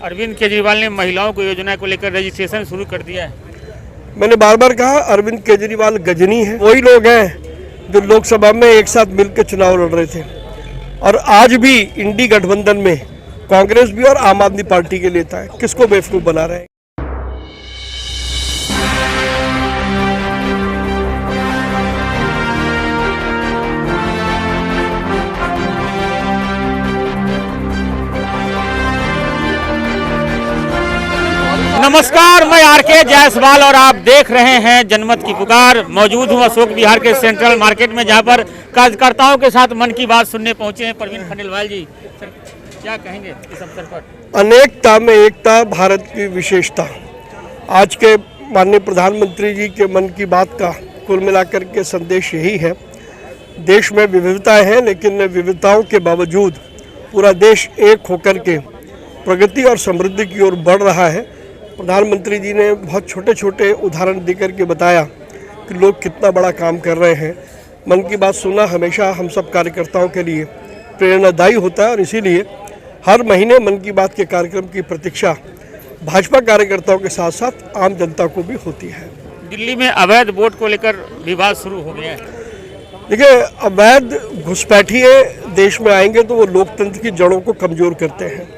अरविंद केजरीवाल ने महिलाओं को योजना को लेकर रजिस्ट्रेशन शुरू कर दिया है। मैंने बार बार कहा अरविंद केजरीवाल गजनी है। वही लोग हैं जो लोकसभा में एक साथ मिलकर चुनाव लड़ रहे थे और आज भी इंडी गठबंधन में कांग्रेस भी और आम आदमी पार्टी के नेता है। किसको बेवकूफ बना रहे हैं? नमस्कार, मैं आरके जायसवाल और आप देख रहे हैं जनमत की पुकार। मौजूद हूं अशोक विहार के सेंट्रल मार्केट में, जहां पर कार्यकर्ताओं के साथ मन की बात सुनने पहुंचे हैं प्रवीण खंडेलवाल जी। सर, क्या कहेंगे इस अवसर पर? अनेकता में एकता भारत की विशेषता। आज के माननीय प्रधानमंत्री जी के मन की बात का कुल मिलाकर के संदेश यही है। देश में विविधताएं हैं, लेकिन विविधताओं के बावजूद पूरा देश एक होकर के प्रगति और समृद्धि की ओर बढ़ रहा है। प्रधानमंत्री जी ने बहुत छोटे छोटे उदाहरण देकर के बताया कि लोग कितना बड़ा काम कर रहे हैं। मन की बात सुनना हमेशा हम सब कार्यकर्ताओं के लिए प्रेरणादायी होता है और इसीलिए हर महीने मन की बात के कार्यक्रम की प्रतीक्षा भाजपा कार्यकर्ताओं के साथ साथ आम जनता को भी होती है। दिल्ली में अवैध वोट को लेकर विवाद शुरू हो गया है। देखिए, अवैध घुसपैठिए देश में आएंगे तो वो लोकतंत्र की जड़ों को कमज़ोर करते हैं।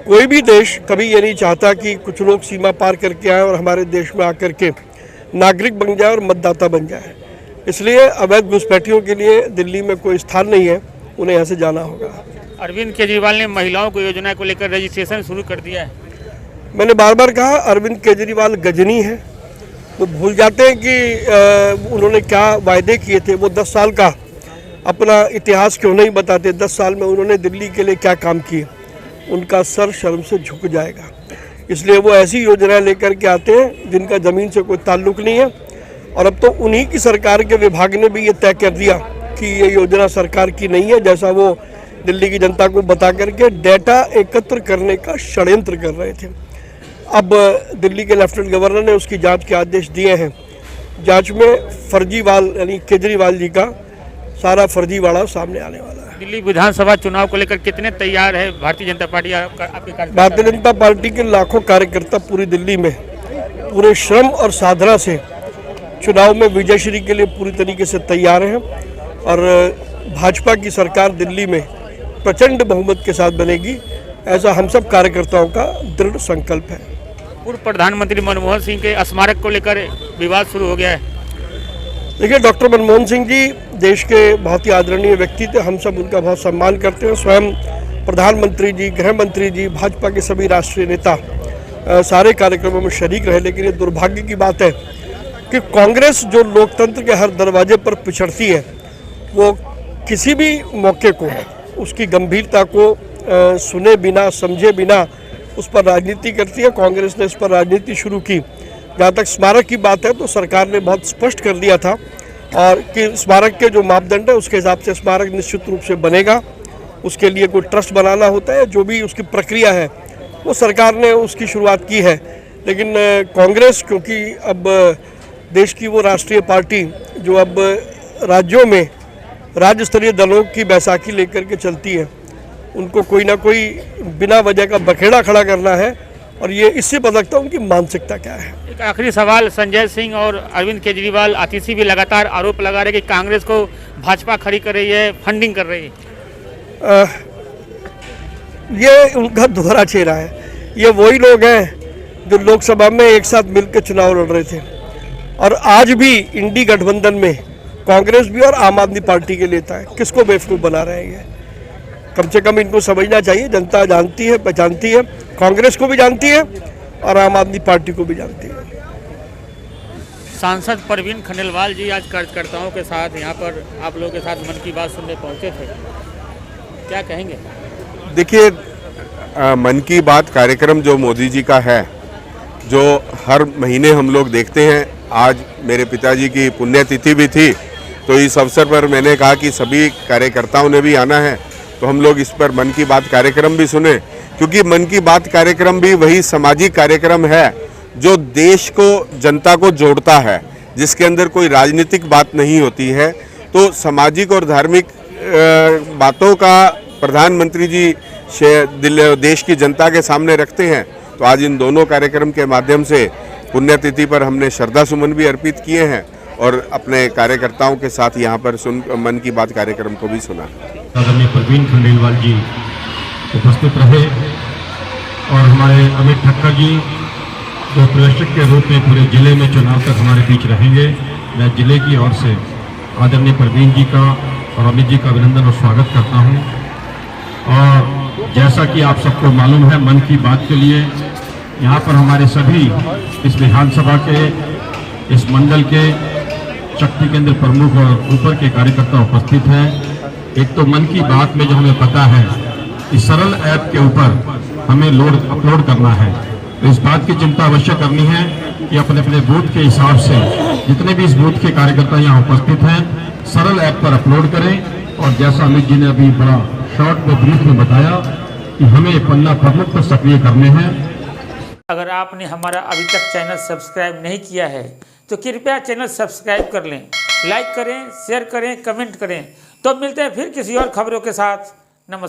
कोई भी देश कभी ये नहीं चाहता कि कुछ लोग सीमा पार करके आए और हमारे देश में आकर के नागरिक बन जाए और मतदाता बन जाए। इसलिए अवैध घुसपैठियों के लिए दिल्ली में कोई स्थान नहीं है, उन्हें यहाँ से जाना होगा। अरविंद केजरीवाल ने महिलाओं को योजना को लेकर रजिस्ट्रेशन शुरू कर दिया है। मैंने बार बार कहा अरविंद केजरीवाल गजनी है। वो भूल जाते हैं कि उन्होंने क्या वायदे किए थे। वो 10 साल का अपना इतिहास क्यों नहीं बताते? 10 साल में उन्होंने दिल्ली के लिए क्या काम किए? उनका सर शर्म से झुक जाएगा। इसलिए वो ऐसी योजनाएं लेकर के आते हैं जिनका ज़मीन से कोई ताल्लुक नहीं है। और अब तो उन्हीं की सरकार के विभाग ने भी ये तय कर दिया कि ये योजना सरकार की नहीं है, जैसा वो दिल्ली की जनता को बता करके डेटा एकत्र करने का षड्यंत्र कर रहे थे। अब दिल्ली के लेफ्टिनेंट गवर्नर ने उसकी जांच के आदेश दिए हैं। जांच में फर्जीवाल यानी केजरीवाल जी का सारा फर्जीवाड़ा सामने आने वाला है। दिल्ली विधानसभा चुनाव को लेकर कितने तैयार है भारतीय जनता पार्टी? भारतीय जनता पार्टी के लाखों कार्यकर्ता पूरी दिल्ली में पूरे श्रम और साधना से चुनाव में विजयश्री के लिए पूरी तरीके से तैयार हैं और भाजपा की सरकार दिल्ली में प्रचंड बहुमत के साथ बनेगी, ऐसा हम सब कार्यकर्ताओं का दृढ़ संकल्प है। पूर्व प्रधानमंत्री मनमोहन सिंह के स्मारक को लेकर विवाद शुरू हो गया है। देखिए, डॉक्टर मनमोहन सिंह जी देश के बहुत ही आदरणीय व्यक्ति थे। हम सब उनका बहुत सम्मान करते हैं। स्वयं प्रधानमंत्री जी, गृह मंत्री जी, भाजपा के सभी राष्ट्रीय नेता सारे कार्यक्रमों में शरीक रहे। लेकिन ये दुर्भाग्य की बात है कि कांग्रेस जो लोकतंत्र के हर दरवाजे पर पिछड़ती है, वो किसी भी मौके को उसकी गंभीरता को सुने बिना, समझे बिना उस पर राजनीति करती है। कांग्रेस ने इस पर राजनीति शुरू की। जहाँ तक स्मारक की बात है तो सरकार ने बहुत स्पष्ट कर दिया था और कि स्मारक के जो मापदंड है उसके हिसाब से स्मारक निश्चित रूप से बनेगा। उसके लिए कोई ट्रस्ट बनाना होता है, जो भी उसकी प्रक्रिया है वो सरकार ने उसकी शुरुआत की है। लेकिन कांग्रेस, क्योंकि अब देश की वो राष्ट्रीय पार्टी जो अब राज्यों में राज्य स्तरीय दलों की बैसाखी लेकर के चलती है, उनको कोई ना कोई बिना वजह का बखेड़ा खड़ा करना है और ये इससे पता लगता है उनकी मानसिकता क्या है। एक आखिरी सवाल, संजय सिंह और अरविंद केजरीवाल आतिशी भी लगातार आरोप लगा रहे कि कांग्रेस को भाजपा खड़ी कर रही है, फंडिंग कर रही है। ये उनका दोहरा चेहरा है। ये वही लोग हैं जो लोकसभा में एक साथ मिलकर चुनाव लड़ रहे थे और आज भी इंडी गठबंधन में कांग्रेस भी और आम आदमी पार्टी के नेता है। किसको बेवकूफ़ बना रहे हैं? कम से कम इनको समझना चाहिए। जनता जानती है, पहचानती है, कांग्रेस को भी जानती है और आम आदमी पार्टी को भी जानती है। सांसद प्रवीण खंडेलवाल जी आज कार्यकर्ताओं के साथ यहाँ पर आप लोगों के साथ मन की बात सुनने पहुँचे थे, क्या कहेंगे? देखिए, मन की बात कार्यक्रम जो मोदी जी का है, जो हर महीने हम लोग देखते हैं। आज मेरे पिताजी की पुण्यतिथि भी थी, तो इस अवसर पर मैंने कहा कि सभी कार्यकर्ताओं ने भी आना है, तो हम लोग इस पर मन की बात कार्यक्रम भी सुने, क्योंकि मन की बात कार्यक्रम भी वही सामाजिक कार्यक्रम है जो देश को, जनता को जोड़ता है, जिसके अंदर कोई राजनीतिक बात नहीं होती है। तो सामाजिक और धार्मिक बातों का प्रधानमंत्री जी देश की जनता के सामने रखते हैं। तो आज इन दोनों कार्यक्रम के माध्यम से पुण्यतिथि पर हमने श्रद्धा सुमन भी अर्पित किए हैं और अपने कार्यकर्ताओं के साथ यहाँ पर मन की बात कार्यक्रम को भी सुना। आदरणीय प्रवीण खंडेलवाल जी उपस्थित रहे और हमारे अमित ठक्कर जी जो पर्यवेक्षक के रूप में पूरे जिले में चुनाव तक हमारे बीच रहेंगे। मैं जिले की ओर से आदरणीय प्रवीण जी का और अमित जी का अभिनंदन और स्वागत करता हूं। और जैसा कि आप सबको मालूम है, मन की बात के लिए यहाँ पर हमारे सभी इस विधानसभा के, इस मंडल के शक्ति केंद्र प्रमुख और ऊपर के कार्यकर्ता उपस्थित हैं। एक तो मन की बात में जो हमें पता है कि सरल ऐप के ऊपर हमें अपलोड करना है, तो इस बात की चिंता अवश्य करनी है कि अपने अपने बूथ के हिसाब से जितने भी इस बूथ के कार्यकर्ता यहाँ उपस्थित हैं सरल ऐप पर अपलोड करें। और जैसा अमित जी ने अभी बड़ा शॉर्ट में ब्रीफ में बताया कि हमें पन्ना प्रमुख पर सक्रिय करने हैं। अगर आपने हमारा अभी तक चैनल सब्सक्राइब नहीं किया है तो कृपया चैनल सब्सक्राइब कर लें, लाइक करें, शेयर करें, कमेंट करें। तो मिलते हैं फिर किसी और खबरों के साथ। नमस्कार।